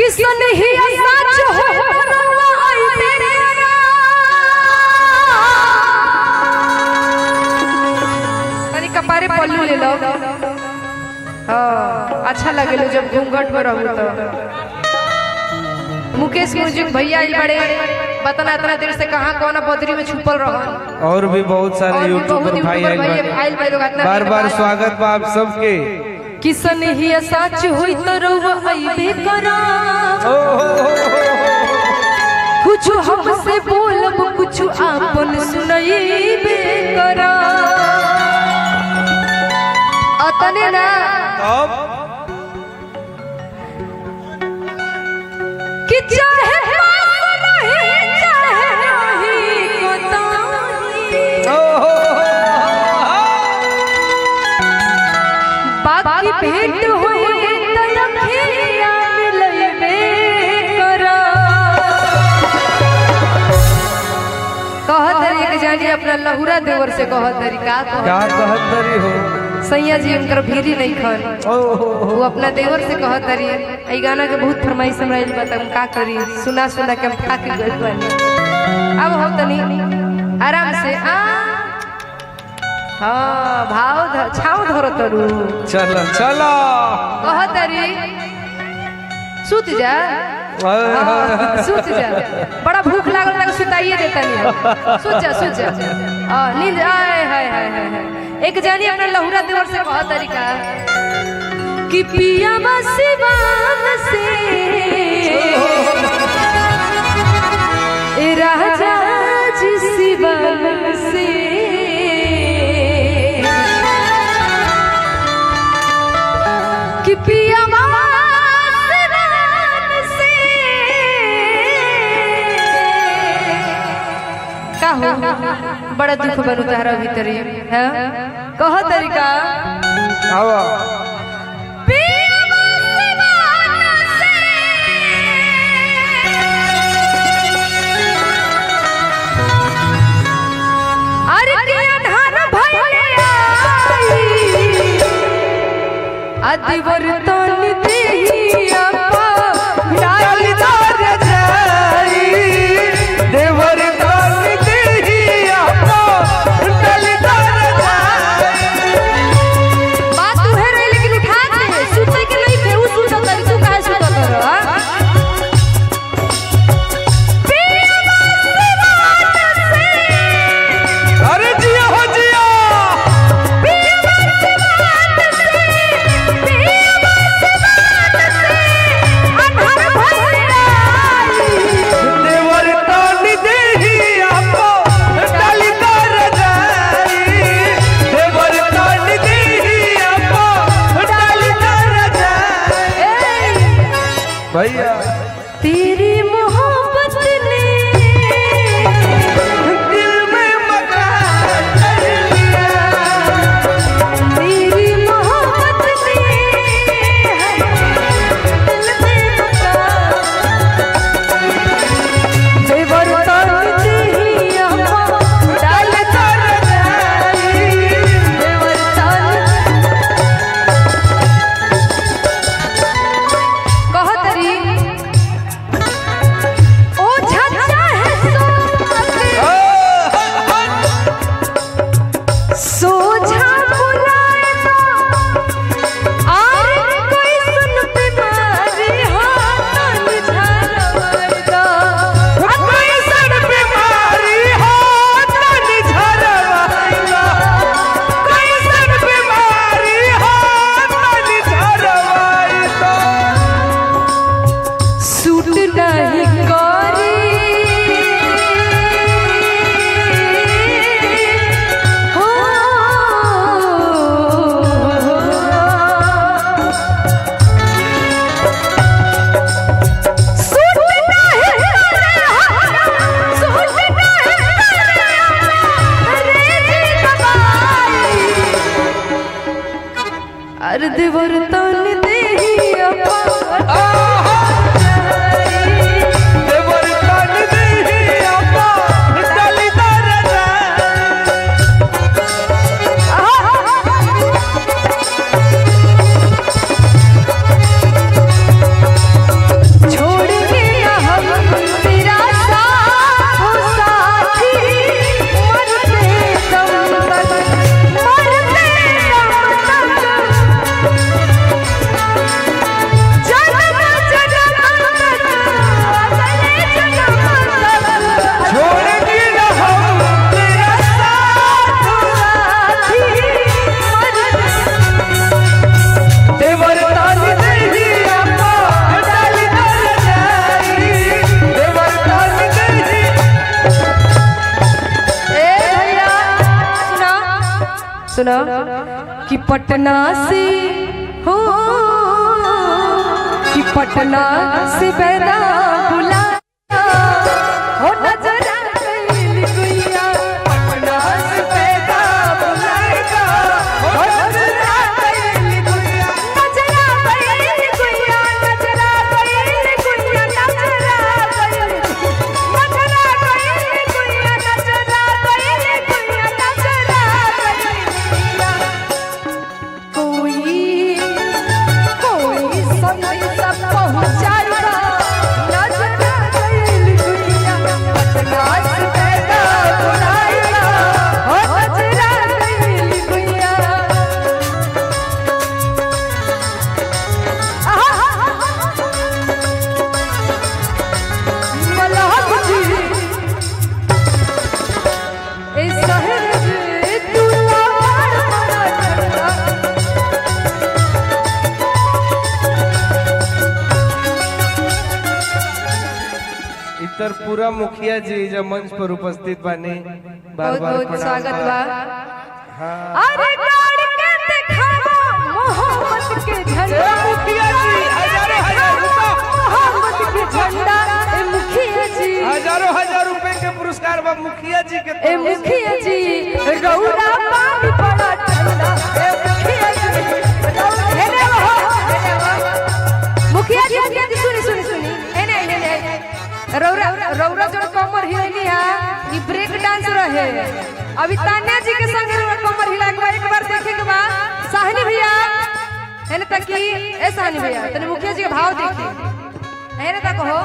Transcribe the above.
किसन ही सच हो तनी कपारे पल्लू ले लो। हाँ अच्छा लगे जब घूंघट में रहूं तो। मुकेश म्यूजिक भैया आई बड़े बतना इतना देर से कहाँ कौन बदरी में छुपल रहन। और भी बहुत सारे यूट्यूब पर भाई आए बार बार स्वागत बा आप सबके। किसन ही सच होई तो रहुआ आइबे करा कुछ हमसे बोलब कुछ आपन सुनाइबे करा अतने ना कि चाहे भेंट होई तलखिया मिलबे करा कहत हरी के जानी अपना लहुरा देवर से कहत हरी का कहत हरी हो सैया जी उनकर भीरी नहीं खन वो अपना देवर से कहत हरी ई गाना के बहुत फरमाइश हमरा इल बता हम का करी सुना सुना के हम थाक गइल बानी अब हम तनी आराम से हाँ भाव छाव धरो तरू चलो चलो कहतरी सुत जा सुत जा बड़ा भूख लागल तक सुताइए देता नहीं सुत जा नींद आए हाय हाय हाय एक जानी अपना लहुरा देवर से कहतरी का कि पिया सिवान से ए राजा जी सिवान से पिया से का हो बड़ा दुख बनू तारा भीतर है कह तरीका आवा दिवर तन देहिया डाल दर जाई देवर तन देहिया डाल दर जाई बात तू है रे लेकिन उठा के सुते के नहीं थे उस सुत कर तू काहे सुत कर अरे जिया हो जिया भैया तेरी मोहब्बत ने दिल में मकान कर लिया तेरी मोहब्बत ने दिल में मकान देवर तन देहिया डाल कर जाई देवर तन कहतरी ओ झच्चा है सोझा बुलाए तो आर कोई सुन बीमारी हाथ निझारवार दा कोई सन बीमारी हाथ निझारवार दा कोई सन बीमारी हाथ निझारवार दा सूट नहीं करी हो सूट नहीं सूट नहीं रे जी दबाई अरे देवर तन देहिया देवर तन देहिया डाल दर जाई सुनो कि पटना से हो कि पटना से पैदा बुला हो नजरा गइल गुइया पटना से पैदा बुलाएगा हो नजरा गइल गुइया नजरा गइल गुइया नजरा गइल गुइया नजरा गइल नजरा गइल गुइया नजरा गइल गुइया नजरा गइल कोई कोई संदेश पहुंचाएगा नजरा गइल गुइया पटना से पैदा बुलाएगा हो नजरा गइल गुइया मलाह जी ए शहर रे तू आवार बड़ा चढ़ा इतर पूरा मुखिया जी जब मंच पर उपस्थित बानी बार बहुत बार बहुत प्रणाम स्वागत बा। बा हाँ अरे गाड़ के दिखावा मोहब्बत के झंडा मुखिया जी, हजारों हजार रुपया। मोहब्बत के झंडा ए मुखिया जी हजारों हजार रुपए के पुरस्कार बा मुखिया जी के ए मुखिया जी रौरा पानी बड़ा ठंडा ए मुखिया जी हेने मुखिया जी सुनी सुनी सुनी एने एने रौरा रौरा जो कमर हिलनी है ई ब्रेक डांस रहे अभी तान्या जी के संग रौरा कमर हिला के एक बार देखे के बाद साहनी भैया एने तक की ए साहनी भैया तने मुखिया जी के भाव देखी एने तक हो